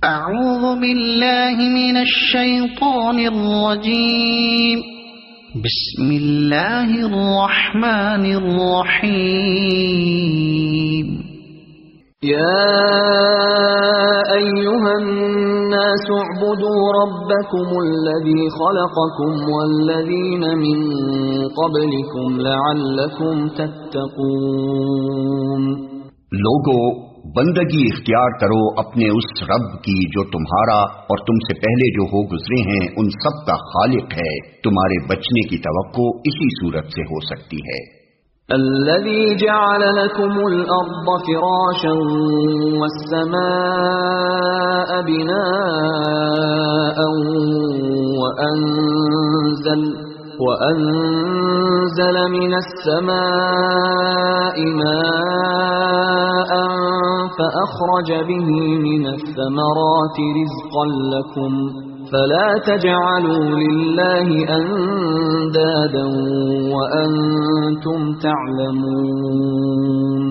اعوذ باللہ من الشیطان الرجیم بسم اللہ الرحمن الرحیم یا ایہا الناس اعبدوا ربکم الذی خلقکم والذین من قبلکم لعلکم تتقون۔ لوگو، بندگی اختیار کرو اپنے اس رب کی جو تمہارا اور تم سے پہلے جو ہو گزرے ہیں ان سب کا خالق ہے، تمہارے بچنے کی توقع اسی صورت سے ہو سکتی ہے۔ الذي جعل لكم الأرض فراشا والسماء بناء وأنزل من السماء ماء فأخرج به من الثمرات رزقا لكم فلا تجعلوا لله اندادا وانتم تعلمون۔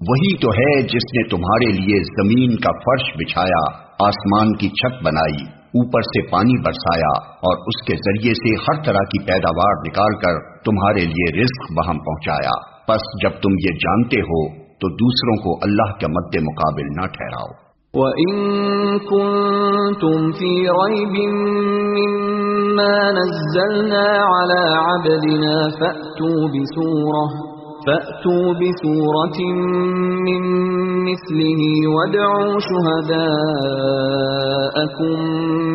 وہی تو ہے جس نے تمہارے لیے زمین کا فرش بچھایا، آسمان کی چھت بنائی، اوپر سے پانی برسایا اور اس کے ذریعے سے ہر طرح کی پیداوار نکال کر تمہارے لیے رزق وہاں پہنچایا۔ پس جب تم یہ جانتے ہو تو دوسروں کو اللہ کے مد مقابل نہ ٹھہراؤ۔ وَإِن كُنتُمْ فِي رَيْبٍ مِّمَّا نَزَّلْنَا عَلَى عَبْدِنَا فَأْتُوا بِسُورَةٍ مِّن مِّثْلِهِ وَادْعُوا شُهَدَاءَكُم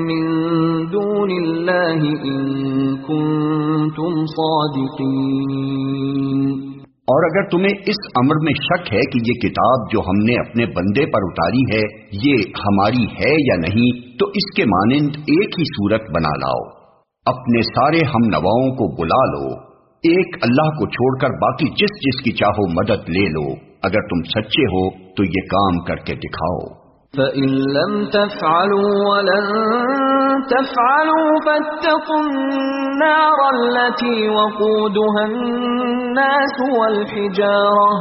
مِّن دُونِ اللَّهِ إِن كُنتُمْ صَادِقِينَ۔ اور اگر تمہیں اس امر میں شک ہے کہ یہ کتاب جو ہم نے اپنے بندے پر اتاری ہے یہ ہماری ہے یا نہیں، تو اس کے مانند ایک ہی صورت بنا لاؤ، اپنے سارے ہم نواؤں کو بلا لو، ایک اللہ کو چھوڑ کر باقی جس جس کی چاہو مدد لے لو، اگر تم سچے ہو تو یہ کام کر کے دکھاؤ۔ فَإِن لَّمْ تَفْعَلُوا وَلَن تَفْعَلُوا فَاتَّقُوا النَّارَ الَّتِي وَقُودُهَا النَّاسُ وَالْحِجَارَةُ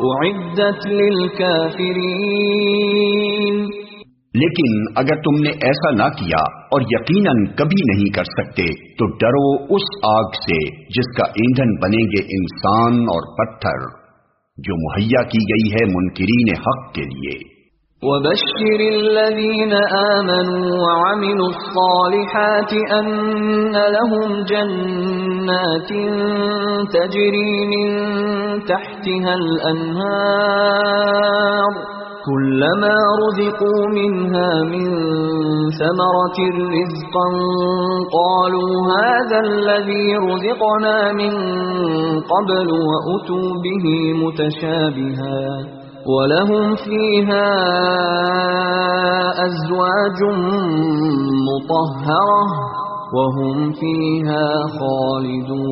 أُعِدَّتْ لِلْكَافِرِينَ۔ لیکن اگر تم نے ایسا نہ کیا اور یقیناً کبھی نہیں کر سکتے تو ڈرو اس آگ سے جس کا ایندھن بنیں گے انسان اور پتھر، جو مہیا کی گئی ہے منکرین حق کے لیے۔ وَبَشِّرِ الَّذِينَ آمَنُوا وَعَمِلُوا الصَّالِحَاتِ أَنَّ لَهُمْ جَنَّاتٍ تَجْرِي مِن تَحْتِهَا الْأَنْهَارُ كُلَّمَا رُزِقُوا مِنْهَا مِن ثَمَرَةٍ رِزْقًا قَالُوا هَذَا الَّذِي رُزِقْنَا مِن قَبْلُ وَأُتُوا بِهِ مُتَشَابِهًا وَلَهُمْ فِيهَا أَزْوَاجٌ مُطَهَّرَةٌ وَهُمْ فِيهَا خَالِدُونَ۔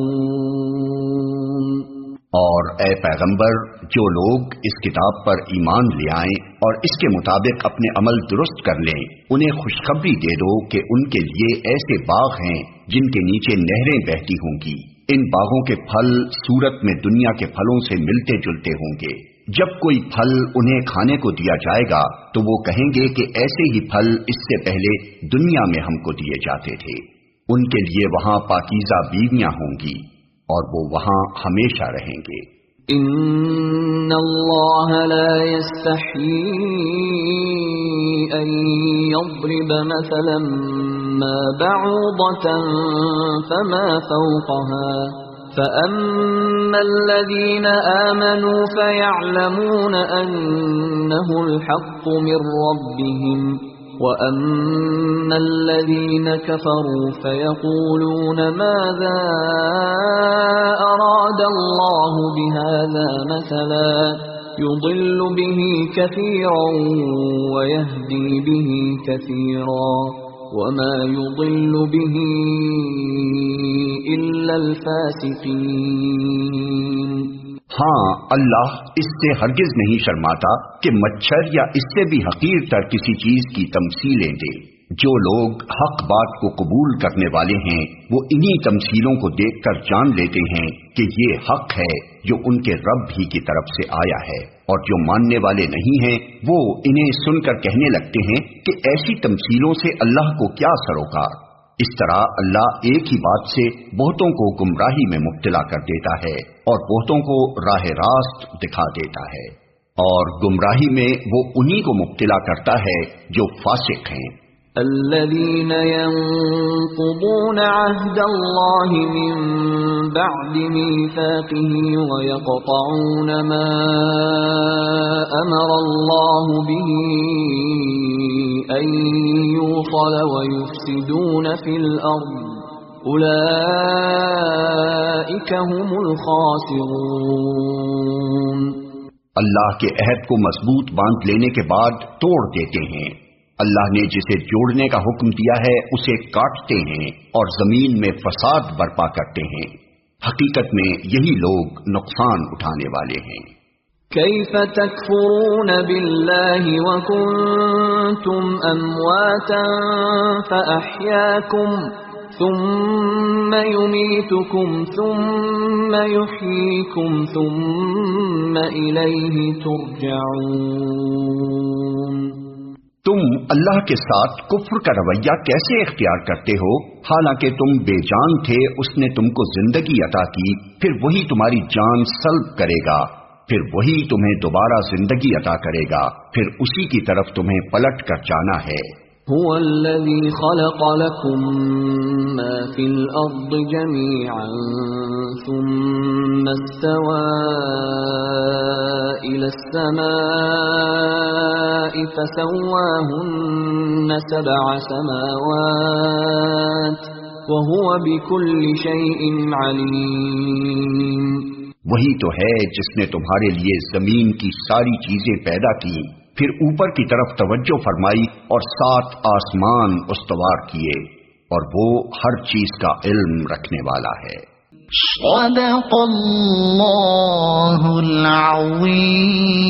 اور اے پیغمبر، جو لوگ اس کتاب پر ایمان لے آئیں اور اس کے مطابق اپنے عمل درست کر لیں، انہیں خوشخبری دے دو کہ ان کے لیے ایسے باغ ہیں جن کے نیچے نہریں بہتی ہوں گی، ان باغوں کے پھل صورت میں دنیا کے پھلوں سے ملتے جلتے ہوں گے۔ جب کوئی پھل انہیں کھانے کو دیا جائے گا تو وہ کہیں گے کہ ایسے ہی پھل اس سے پہلے دنیا میں ہم کو دیے جاتے تھے۔ ان کے لیے وہاں پاکیزہ بیویاں ہوں گی اور وہ وہاں ہمیشہ رہیں گے۔ ان اللہ لا يستحيي ان يضرب مثلا ما بعوضة فما فوقها فأما الذين آمنوا فيعلمون أنه الحق من ربهم وَأَمَّا الَّذِينَ كَفَرُوا فَيَقُولُونَ مَاذَا أَرَادَ اللَّهُ بِهَذَا مَثَلًا يُضِلُّ بِهِ كَثِيرًا وَيَهْدِي بِهِ كَثِيرًا وَمَا يُضِلُّ بِهِ إِلَّا الْفَاسِقِينَ۔ ہاں، اللہ اس سے ہرگز نہیں شرماتا کہ مچھر یا اس سے بھی حقیر تر کسی چیز کی تمثیلیں دے۔ جو لوگ حق بات کو قبول کرنے والے ہیں وہ انہی تمثیلوں کو دیکھ کر جان لیتے ہیں کہ یہ حق ہے جو ان کے رب ہی کی طرف سے آیا ہے، اور جو ماننے والے نہیں ہیں وہ انہیں سن کر کہنے لگتے ہیں کہ ایسی تمثیلوں سے اللہ کو کیا سروکار۔ اس طرح اللہ ایک ہی بات سے بہتوں کو گمراہی میں مبتلا کر دیتا ہے اور بہتوں کو راہ راست دکھا دیتا ہے، اور گمراہی میں وہ انہی کو مبتلا کرتا ہے جو فاسق ہیں۔ الذين ينقضون عهد الله من بعد ميثاقه ويقطعون ما أمر الله به أن يوصل ويفسدون في الأرض أولئك هم الخاسرون۔ اللہ کے عہد کو مضبوط باندھ لینے کے بعد توڑ دیتے ہیں، اللہ نے جسے جوڑنے کا حکم دیا ہے اسے کاٹتے ہیں اور زمین میں فساد برپا کرتے ہیں، حقیقت میں یہی لوگ نقصان اٹھانے والے ہیں۔ کیف تکفرون باللہ وکنتم امواتا فاحیاکم ثم یمیتکم ثم یحییکم ثم الیہ ترجعون۔ تم اللہ کے ساتھ کفر کا رویہ کیسے اختیار کرتے ہو حالانکہ تم بے جان تھے، اس نے تم کو زندگی عطا کی، پھر وہی تمہاری جان سلب کرے گا، پھر وہی تمہیں دوبارہ زندگی عطا کرے گا، پھر اسی کی طرف تمہیں پلٹ کر جانا ہے۔ هو الذي خلق لكم ما في الأرض جميعا ثم استوى إلى السماء فسواهن 7 سماوات وهو بكل شيء عليم۔ وہی تو ہے جس نے تمہارے لیے زمین کی ساری چیزیں پیدا کی، پھر اوپر کی طرف توجہ فرمائی اور 7 آسمان استوار کیے، اور وہ ہر چیز کا علم رکھنے والا ہے۔ صدق اللہ العظیم۔